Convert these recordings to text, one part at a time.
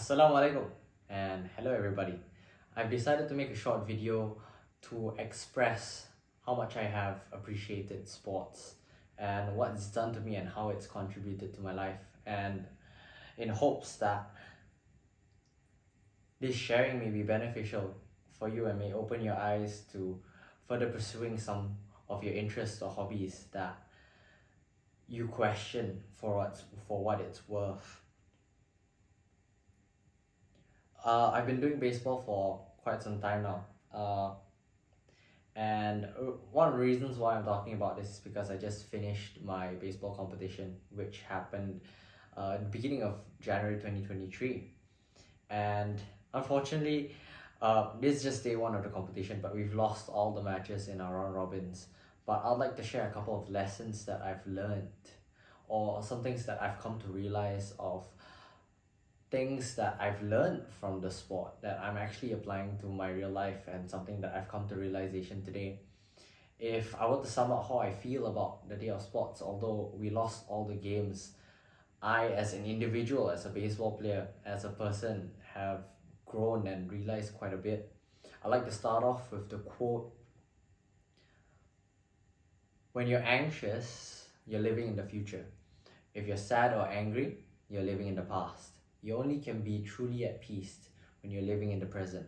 Assalamu alaikum and hello everybody. I've decided to make a short video to express how much I have appreciated sports and what it's done to me and how it's contributed to my life, and in hopes that this sharing may be beneficial for you and may open your eyes to further pursuing some of your interests or hobbies that you question for what it's worth. I've been doing baseball for quite some time now. And one of the reasons why I'm talking about this is because I just finished my baseball competition, which happened in the beginning of January 2023. And unfortunately, this is just day one of the competition, but we've lost all the matches in our round robins. But I'd like to share a couple of lessons that I've learned, or some things that I've come to realize of things that I've learned from the sport that I'm actually applying to my real life, and something that I've come to realization today. If I were to sum up how I feel about the day of sports, although we lost all the games, I, as an individual, as a baseball player, as a person, have grown and realized quite a bit. I like to start off with the quote: when you're anxious, you're living in the future. If you're sad or angry, you're living in the past. You only can be truly at peace when you're living in the present.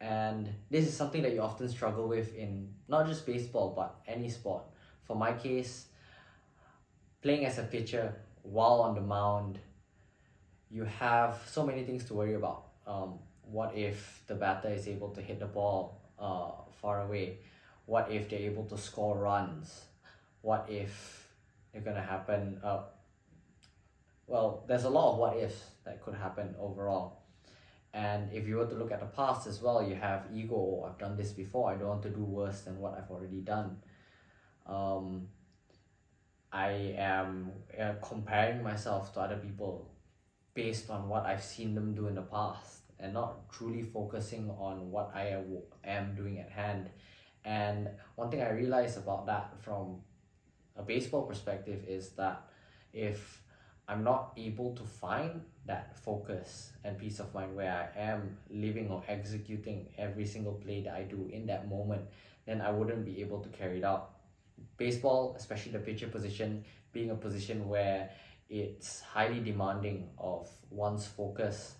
And this is something that you often struggle with in not just baseball, but any sport. For my case, playing as a pitcher while on the mound, you have so many things to worry about. What if the batter is able to hit the ball far away? What if they're able to score runs? What if they're gonna happen? Well, there's a lot of what ifs that could happen overall. And if you were to look at the past as well, you have ego. Oh, I've done this before, I don't want to do worse than what I've already done. I am comparing myself to other people based on what I've seen them do in the past, and not truly focusing on what I am doing at hand. And one thing I realized about that from a baseball perspective is that if I'm not able to find that focus and peace of mind where I am living or executing every single play that I do in that moment, then I wouldn't be able to carry it out. Baseball, especially the pitcher position, being a position where it's highly demanding of one's focus,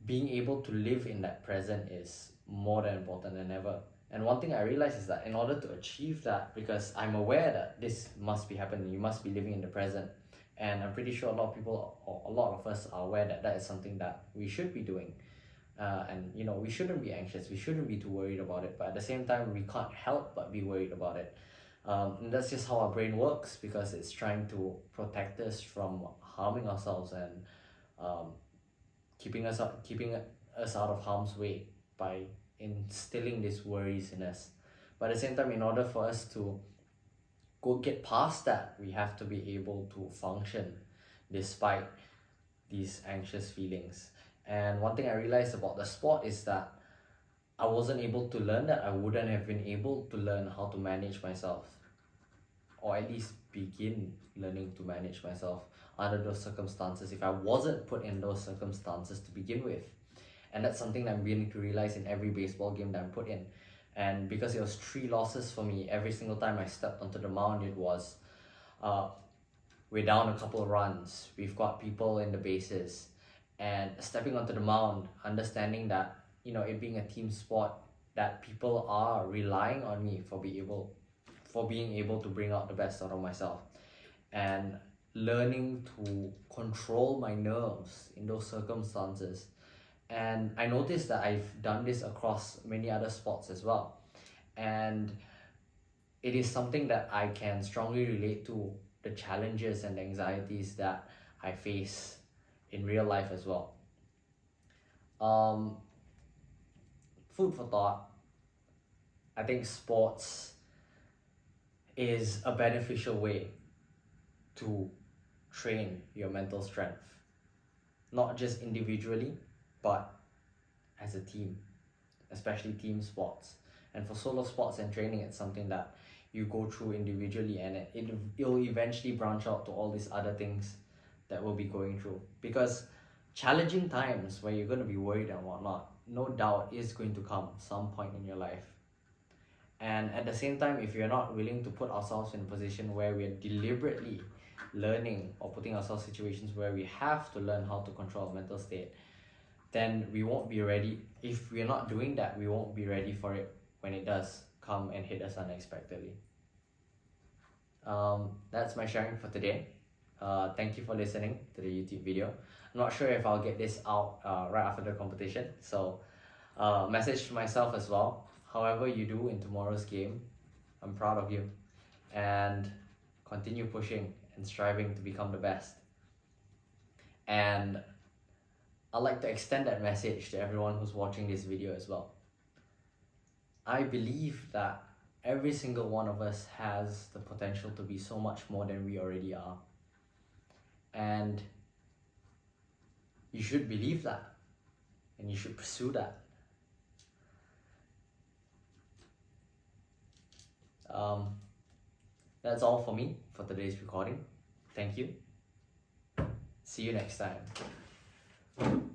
being able to live in that present is more than important than ever. And one thing I realize is that in order to achieve that, because I'm aware that this must be happening, you must be living in the present, and I'm pretty sure a lot of people, or a lot of us, are aware that that is something that we should be doing. And we shouldn't be anxious, we shouldn't be too worried about it, but at the same time we can't help but be worried about it. And that's just how our brain works, because it's trying to protect us from harming ourselves and keeping us out of harm's way by instilling these worries in us. But at the same time, in order for us to get past that, we have to be able to function despite these anxious feelings. And one thing I realized about the sport is that I wasn't able to learn that. I wouldn't have been able to learn how to manage myself, or at least begin learning to manage myself under those circumstances, if I wasn't put in those circumstances to begin with. And that's something that I'm beginning to realize in every baseball game that I'm put in. And because it was 3 losses for me, every single time I stepped onto the mound, it was we're down a couple of runs, we've got people in the bases, and stepping onto the mound, understanding that it being a team sport, that people are relying on me for being able to bring out the best out of myself, and learning to control my nerves in those circumstances. And I noticed that I've done this across many other sports as well, and it is something that I can strongly relate to the challenges and anxieties that I face in real life as well. Food for thought. I think sports is a beneficial way to train your mental strength, not just individually, but as a team, especially team sports. And for solo sports and training, it's something that you go through individually, and it'll eventually branch out to all these other things that we'll be going through. Because challenging times where you're going to be worried and whatnot, no doubt is going to come some point in your life. And at the same time, if you're not willing to put ourselves in a position where we are deliberately learning or putting ourselves in situations where we have to learn how to control our mental state, then we won't be ready. If we're not doing that, we won't be ready for it when it does come and hit us unexpectedly. That's my sharing for today. Thank you for listening to the YouTube video. I'm not sure if I'll get this out right after the competition, so message to myself as well. However you do in tomorrow's game, I'm proud of you, and continue pushing and striving to become the best. And I'd like to extend that message to everyone who's watching this video as well. I believe that every single one of us has the potential to be so much more than we already are. And you should believe that, and you should pursue that. That's all for me for today's recording. Thank you. See you next time.